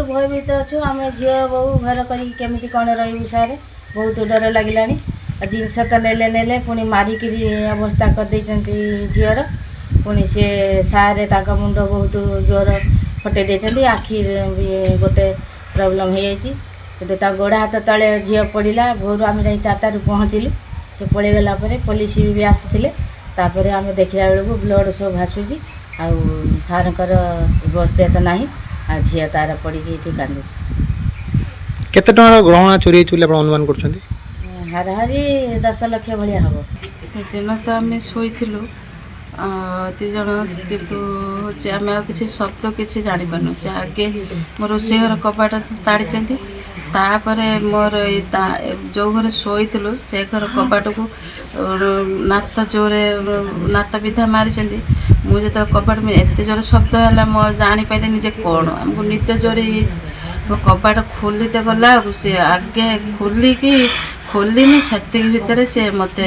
भयभीत अच्छु आम झील बहु घर करमी कौन रही सारे बहुत डर लगे जिनस तो नेले पुणी मारिक अवस्था करदे झीर पुणी सी सारे मुंड बहुत जोर फटे देती आखि भी गोटे प्रोब्लेम हो जाती गोड़ हाथ तले झील पड़ा भोर आम जा 4टार पहुँचलु से पलि गला पुलिस भी आसी आम देखला बेलू ब्लड सब भासुची आर बस तो ना आ झी तार पड़ी कांदू केते टंका गहना चोरी अनुमान कर हाराहारी 10 लाख भाया हम से दिन तो आम शोलु दी जन कितु हूँ आम कि शब्द किसी जापार से आगे मो रोषेई घर कबाट ताड़ी तापर मोर जो घर शोलु से घर कबाट को नात जोरे नात विधा मारी मुझे कबाट में एत जोर शब्द है मो जापारे निजे कौन आमको निद जोर कबाट खोलते गला सी आगे खोलिनी से भितर से मत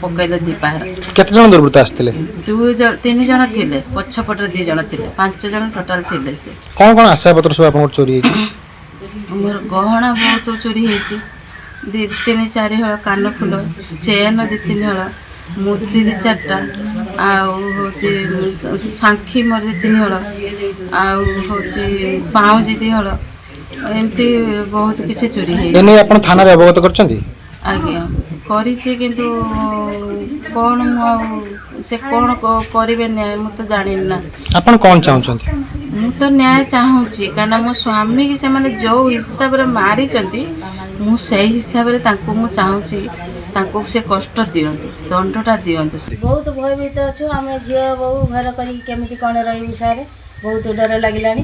पकईले दीपार केते जन दुर्वृत्त आसथिले 3 जन थे पछपटे 2 जन थे 5 जन टोटाल थे से कौन कौन आशा पत्र सब आप चोरी मोर गहना बहुत चोरी होती 2-3-4 हल कान फुल चेन 2-3 हल मूर्ति 2-4टा सांखी मोर 2-3 हल पाउजी 2 हल एमती बहुत किसी चोरी है थाना अवगत कर आज्ञा किंतु कौन से कौन करेंगे न्याय मुझे जानी ना आपन कौन चाहते मु तो न्याय चाहूँगी कहीं मो स्वामी की से जो हिसाब से मारी मुझे हिसाब से चाहूँगी से कष्ट दिंतु दंडटा दिंतु बहुत भयभीत अच्छु आम झील बहु घर करमी कौन रही सारे बहुत डर लगे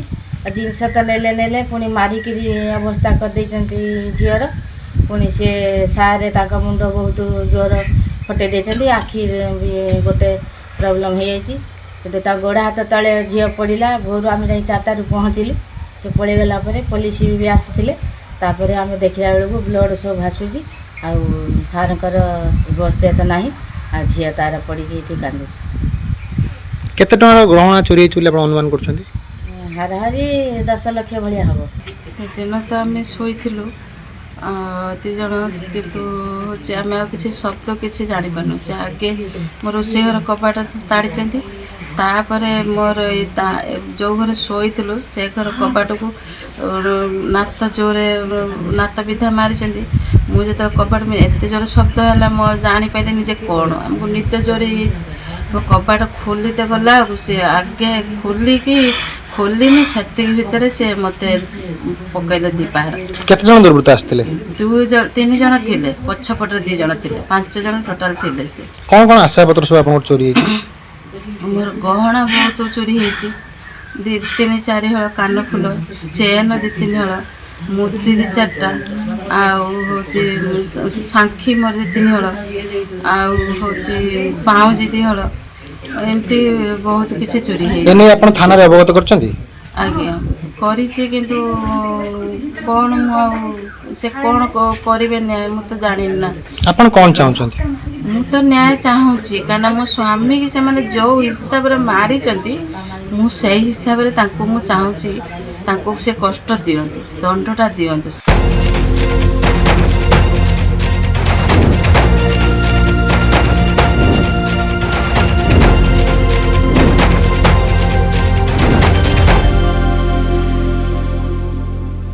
जिनस तो नेले पुणी मारिक अवस्था करदे झीर पुणी सी सारे मुंड बहुत जोर फटे देती आखि भी गोटे प्रोब्लेम हो जाती गोड़ हाथ तले झील पड़ा भोर आम जा 4टार पहुँचलु से पलि गला पुलिस भी आसी आम देखला बेलू ब्लड सब भासुची आर बस तो ना आ झी तार पड़ी कांदू केते टंका गहना चोरी अनुमान कर हाराहारी 10 लाख भाया हम से दिन तो आम शोलु दी जन कितु हूँ आम कि शब्द किसी जापार से आगे मो रोषेई घर कबाट ताड़ी तापर मोर जो घर शोलु से घर कबाट को नात जोरे नात विधा मारी मुझे कबाट में एत जोर शब्द है मो जापारे निजे कौन आमको निद जोर कबाट खोलते गला सी आगे खोलिनी से भितर से मत पकईले दीपार केते जन दुर्वृत्त आसथिले 2-3 जन थे पछपटे 2 जन थे 5 जन टोटाल थे से कौन कौन आशा पत्र सब आप चोरी मोर गहना बहुत चोरी होती 2-3-4 हल कान फुल चेन 2-3 हल मूर्ति 2-4टा सांखी मोर 2-3 हल पाउजी 2 हल एमती बहुत किसी चोरी है थाना अवगत कर आज्ञा किंतु कौन से कौन करेंगे न्याय मुझे जानी ना आपन कौन चाहते मु तो न्याय चाहूँगी कहीं मो स्वामी की से जो हिसाब से मारी मुझे हिसाब से चाहूँगी से कष्ट दिंतु दंडटा दिंतु।